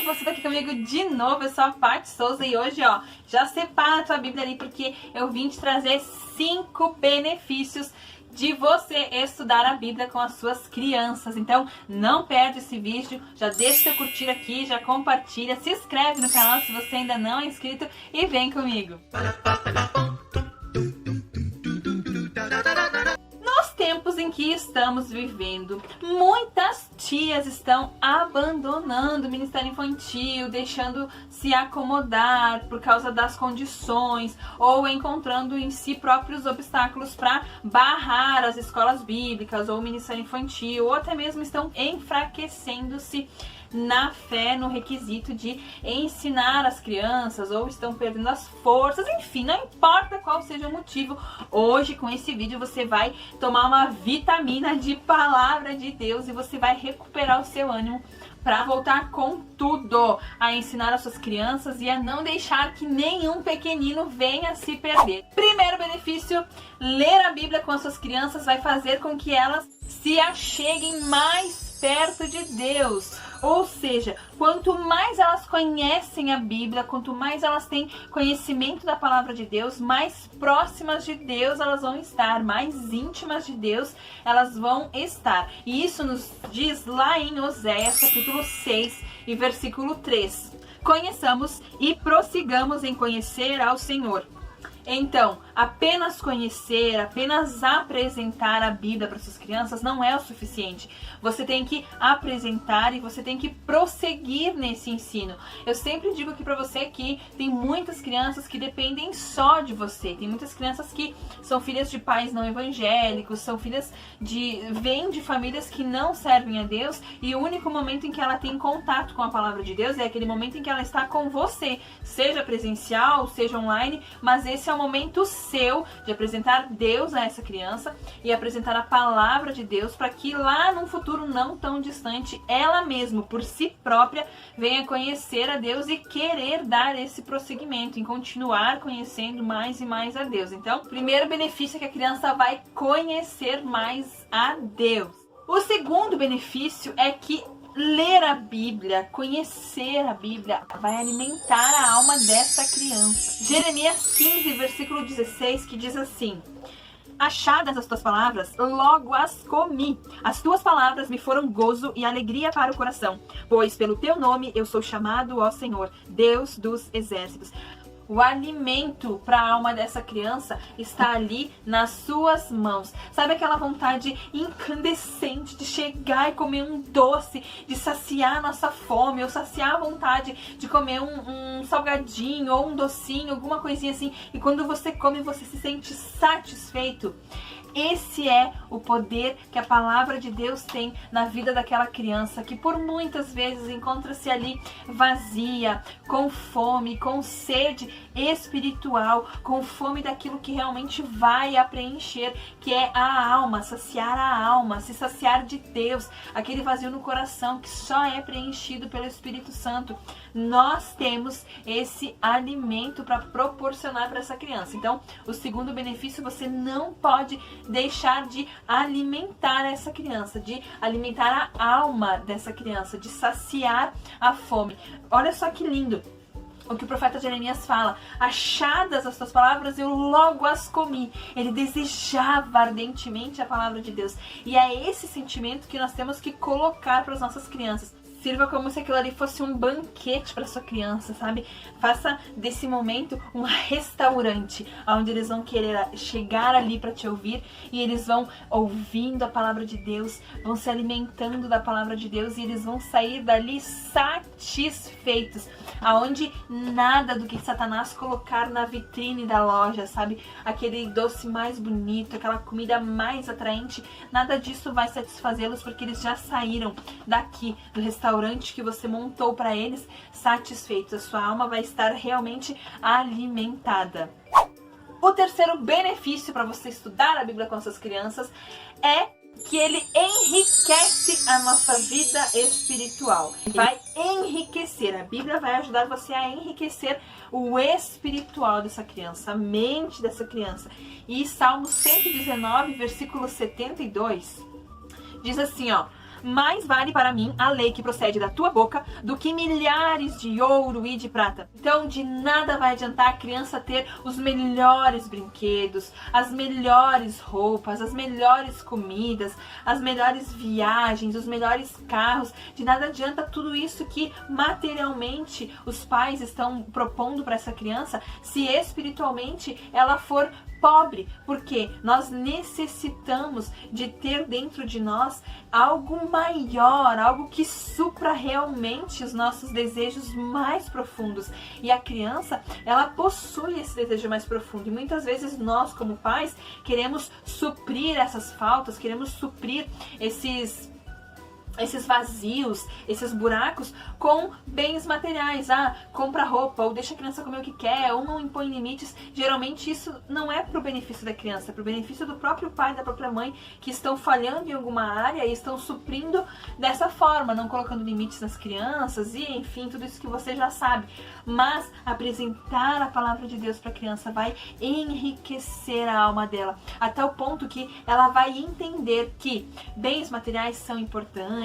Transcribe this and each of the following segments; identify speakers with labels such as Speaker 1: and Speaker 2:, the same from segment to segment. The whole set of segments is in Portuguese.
Speaker 1: que você tá aqui comigo de novo. Eu sou a Paty Souza e hoje, ó, já separa a tua Bíblia ali porque eu vim te trazer 5 benefícios de você estudar a Bíblia com as suas crianças. Então, não perde esse vídeo, já deixa seu curtir aqui, já compartilha, se inscreve no canal se você ainda não é inscrito e vem comigo. Tempos em que estamos vivendo, muitas tias estão abandonando o ministério infantil, deixando se acomodar por causa das condições ou encontrando em si próprios obstáculos para barrar as escolas bíblicas ou o ministério infantil, ou até mesmo estão enfraquecendo-se na fé, no requisito de ensinar as crianças, ou estão perdendo as forças, enfim, não importa qual seja o motivo. Hoje, com esse vídeo, você vai tomar uma vitamina de palavra de Deus e você vai recuperar o seu ânimo para voltar com tudo a ensinar as suas crianças e a não deixar que nenhum pequenino venha se perder. Primeiro benefício, ler a Bíblia com as suas crianças vai fazer com que elas se acheguem mais perto de Deus. Ou seja, quanto mais elas conhecem a Bíblia, quanto mais elas têm conhecimento da palavra de Deus, mais próximas de Deus elas vão estar, mais íntimas de Deus elas vão estar. E isso nos diz lá em Oséias, capítulo 6 e versículo 3. Conheçamos e prossigamos em conhecer ao Senhor. Então, apenas conhecer, apenas apresentar a Bíblia para suas crianças não é o suficiente. Você tem que apresentar e você tem que prosseguir nesse ensino. Eu sempre digo aqui para você que tem muitas crianças que dependem só de você. Tem muitas crianças que são filhas de pais não evangélicos, são filhas vêm de famílias que não servem a Deus, e o único momento em que ela tem contato com a palavra de Deus é aquele momento em que ela está com você, seja presencial, seja online, mas esse é o momento seu de apresentar Deus a essa criança e apresentar a palavra de Deus para que lá num futuro não tão distante, ela mesma, por si própria, venha conhecer a Deus e querer dar esse prosseguimento, em continuar conhecendo mais e mais a Deus. Então, o primeiro benefício é que a criança vai conhecer mais a Deus. O segundo benefício é que ler a Bíblia, conhecer a Bíblia, vai alimentar a alma dessa criança. Jeremias 15, versículo 16, que diz assim: achadas as tuas palavras, logo as comi. As tuas palavras me foram gozo e alegria para o coração, pois pelo teu nome eu sou chamado, ó Senhor, Deus dos exércitos. O alimento para a alma dessa criança está ali nas suas mãos. Sabe aquela vontade incandescente de chegar e comer um doce, de saciar a nossa fome, ou saciar a vontade de comer um salgadinho ou um docinho, alguma coisinha assim, e quando você come você se sente satisfeito? Esse é o poder que a palavra de Deus tem na vida daquela criança que por muitas vezes encontra-se ali vazia, com fome, com sede espiritual, com fome daquilo que realmente vai a preencher, que é a alma, saciar a alma, se saciar de Deus, aquele vazio no coração que só é preenchido pelo Espírito Santo. Nós temos esse alimento para proporcionar para essa criança. Então, o segundo benefício, você não pode deixar de alimentar essa criança, de alimentar a alma dessa criança, de saciar a fome. Olha só que lindo o que o profeta Jeremias fala: achadas as tuas palavras, eu logo as comi. Ele desejava ardentemente a palavra de Deus. E é esse sentimento que nós temos que colocar para as nossas crianças. Sirva como se aquilo ali fosse um banquete para sua criança, sabe? Faça desse momento um restaurante, onde eles vão querer chegar ali para te ouvir, e eles vão ouvindo a palavra de Deus, vão se alimentando da palavra de Deus, e eles vão sair dali satisfeitos, aonde nada do que Satanás colocar na vitrine da loja, sabe? Aquele doce mais bonito, aquela comida mais atraente, nada disso vai satisfazê-los, porque eles já saíram daqui do restaurante que você montou para eles satisfeitos. A sua alma vai estar realmente alimentada. O terceiro benefício para você estudar a Bíblia com suas crianças é que ele enriquece a nossa vida espiritual. Vai enriquecer. A Bíblia vai ajudar você a enriquecer o espiritual dessa criança, a mente dessa criança. E Salmo 119, versículo 72, diz assim, ó: mais vale para mim a lei que procede da tua boca do que milhares de ouro e de prata. Então, de nada vai adiantar a criança ter os melhores brinquedos, as melhores roupas, as melhores comidas, as melhores viagens, os melhores carros. De nada adianta tudo isso que materialmente os pais estão propondo para essa criança, se espiritualmente ela for pobre, porque nós necessitamos de ter dentro de nós algo maior, algo que supra realmente os nossos desejos mais profundos. E a criança, ela possui esse desejo mais profundo. E muitas vezes nós, como pais, queremos suprir essas faltas, queremos suprir esses vazios, esses buracos com bens materiais. Compra roupa, ou deixa a criança comer o que quer, ou não impõe limites. Geralmente isso não é pro benefício da criança, é pro benefício do próprio pai, da própria mãe, que estão falhando em alguma área e estão suprindo dessa forma, não colocando limites nas crianças e, enfim, tudo isso que você já sabe. Mas apresentar a palavra de Deus para a criança vai enriquecer a alma dela, a tal ponto que ela vai entender que bens materiais são importantes,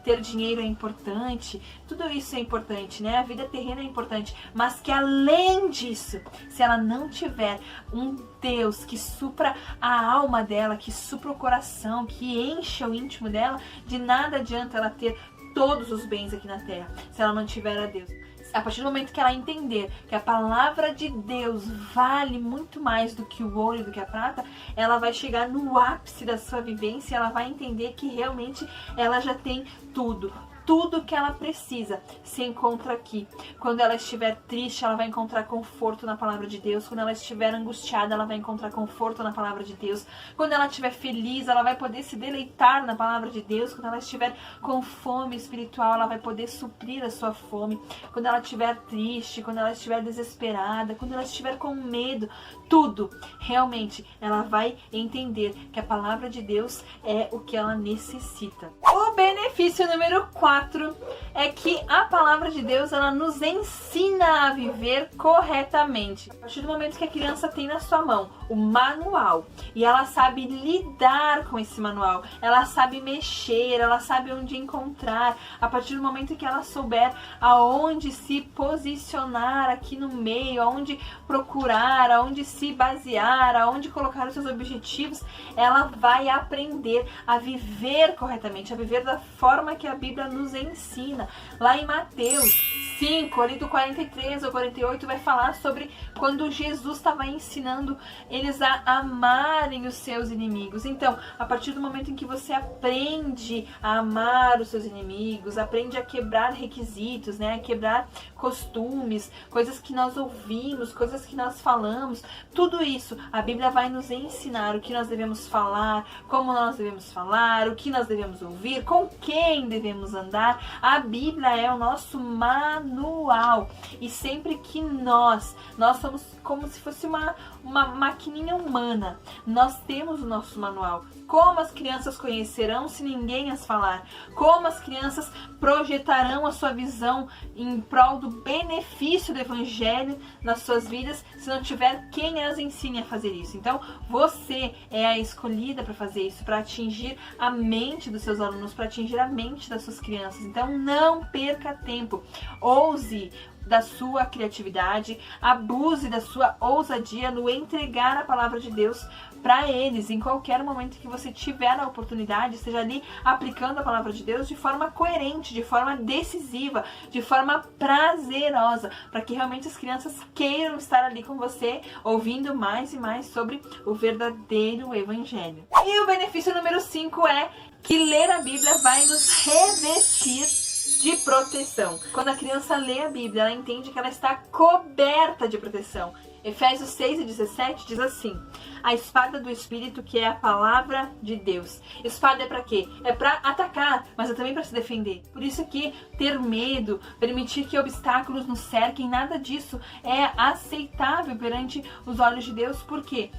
Speaker 1: ter dinheiro é importante, tudo isso é importante, né? A vida terrena é importante, mas que além disso, se ela não tiver um Deus que supra a alma dela, que supra o coração, que encha o íntimo dela, de nada adianta ela ter todos os bens aqui na terra, se ela não tiver a Deus. A partir do momento que ela entender que a palavra de Deus vale muito mais do que o ouro e do que a prata, ela vai chegar no ápice da sua vivência, ela vai entender que realmente ela já tem tudo. Tudo que ela precisa se encontra aqui. Quando ela estiver triste, ela vai encontrar conforto na palavra de Deus. Quando ela estiver angustiada, ela vai encontrar conforto na palavra de Deus. Quando ela estiver feliz, ela vai poder se deleitar na palavra de Deus. Quando ela estiver com fome espiritual, ela vai poder suprir a sua fome. Quando ela estiver triste, quando ela estiver desesperada, quando ela estiver com medo, tudo, realmente, ela vai entender que a palavra de Deus é o que ela necessita. O benefício número 4 é que a palavra de Deus, ela nos ensina a viver corretamente. A partir do momento que a criança tem na sua mão o manual e ela sabe lidar com esse manual, ela sabe mexer, ela sabe onde encontrar, a partir do momento que ela souber aonde se posicionar aqui no meio, aonde procurar, aonde se basear, aonde colocar os seus objetivos, ela vai aprender a viver corretamente, a viver da forma que a Bíblia nos ensina. Lá em Mateus 5, ali do 43 ou 48, vai falar sobre quando Jesus estava ensinando eles a amarem os seus inimigos. Então, a partir do momento em que você aprende a amar os seus inimigos, aprende a quebrar requisitos, né, a quebrar costumes, coisas que nós ouvimos, coisas que nós falamos, tudo isso a Bíblia vai nos ensinar o que nós devemos falar, como nós devemos falar, o que nós devemos ouvir, com quem devemos andar. A Bíblia é o nosso manual. E sempre que nós somos como se fosse uma maquininha humana. Nós temos o nosso manual. Como as crianças conhecerão se ninguém as falar? Como as crianças projetarão a sua visão em prol do benefício do Evangelho nas suas vidas se não tiver quem as ensine a fazer isso? Então, você é a escolhida para fazer isso, para atingir a mente dos seus alunos, para atingir a mente das suas crianças. Então, não perca tempo. Ouse da sua criatividade, abuse da sua ousadia no entregar a palavra de Deus para eles. Em qualquer momento que você tiver a oportunidade, esteja ali aplicando a palavra de Deus de forma coerente, de forma decisiva, de forma prazerosa, para que realmente as crianças queiram estar ali com você, ouvindo mais e mais sobre o verdadeiro Evangelho. E o benefício número 5 é que ler a Bíblia vai nos revestir de proteção. Quando a criança lê a Bíblia, ela entende que ela está coberta de proteção. Efésios 6:17 diz assim: a espada do Espírito, que é a palavra de Deus. Espada é para quê? É para atacar, mas é também para se defender. Por isso que ter medo, permitir que obstáculos nos cerquem, nada disso é aceitável perante os olhos de Deus, porque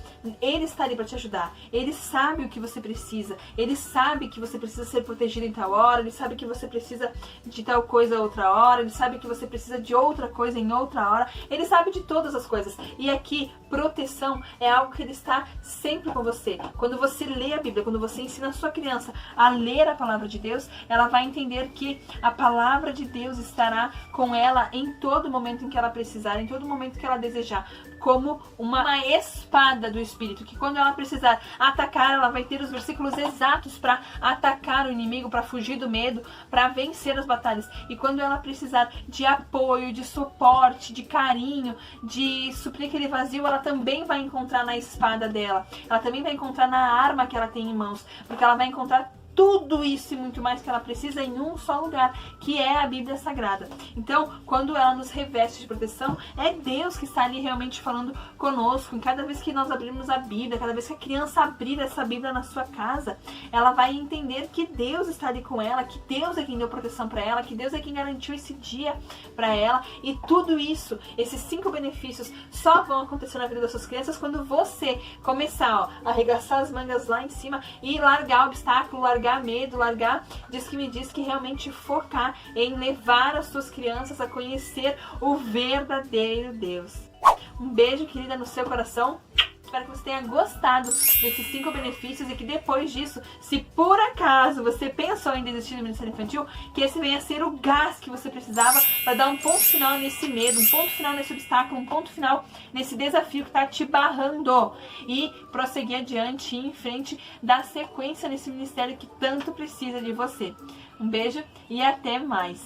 Speaker 1: Ele está ali para te ajudar. Ele sabe o que você precisa. Ele sabe que você precisa ser protegido em tal hora. Ele sabe que você precisa de tal coisa outra hora. Ele sabe que você precisa de outra coisa em outra hora. Ele sabe de todas as coisas. E aqui, proteção é algo que ele está sempre com você. Quando você lê a Bíblia, quando você ensina a sua criança a ler a palavra de Deus, ela vai entender que a palavra de Deus estará com ela em todo momento em que ela precisar, em todo momento que ela desejar, como uma espada do Espírito, que quando ela precisar atacar, ela vai ter os versículos exatos para atacar o inimigo, para fugir do medo, para vencer as batalhas. E quando ela precisar de apoio, de suporte, de carinho, de suprir aquele vazio, ela também vai encontrar na espada dela. Ela também vai encontrar na arma que ela tem em mãos, porque ela vai encontrar tudo isso e muito mais que ela precisa em um só lugar, que é a Bíblia Sagrada. Então, quando ela nos reveste de proteção, é Deus que está ali realmente falando conosco. Em cada vez que nós abrirmos a Bíblia, cada vez que a criança abrir essa Bíblia na sua casa, ela vai entender que Deus está ali com ela, que Deus é quem deu proteção para ela, que Deus é quem garantiu esse dia para ela. E tudo isso, esses 5 benefícios, só vão acontecer na vida das suas crianças quando você começar a arregaçar as mangas lá em cima e largar o obstáculo, largar medo, largar diz que realmente focar em levar as suas crianças a conhecer o verdadeiro Deus. Um beijo, querida, no seu coração. Espero que você tenha gostado desses 5 benefícios e que depois disso, se por acaso você pensou em desistir do Ministério Infantil, que esse venha a ser o gás que você precisava para dar um ponto final nesse medo, um ponto final nesse obstáculo, um ponto final nesse desafio que está te barrando e prosseguir adiante e em frente, dar sequência nesse ministério que tanto precisa de você. Um beijo e até mais!